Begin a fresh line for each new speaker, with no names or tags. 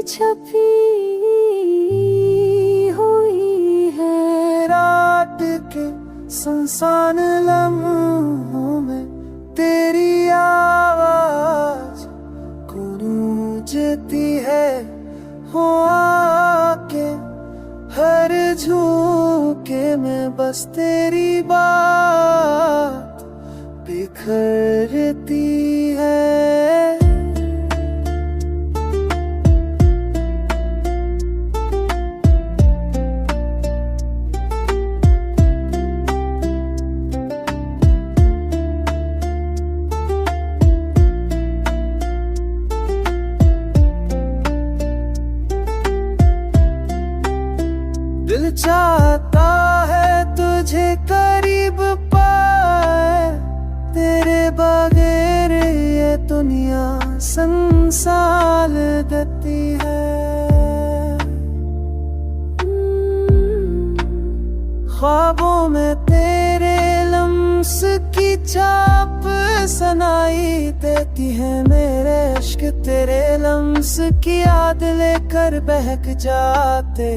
छपी हुई है
रात के सुनसान लम्हों में तेरी आवाज गूंजती है। हो आके हर झोंके में बस तेरी बात बिखरती है। दिल चाहता है तुझे करीब पाए, तेरे बगैर ये दुनिया संसार देती है। ख्वाबों में तेरे लम्स की छाप सुनाई देती है। मेरे इश्क तेरे लम्स की याद लेकर बहक जाते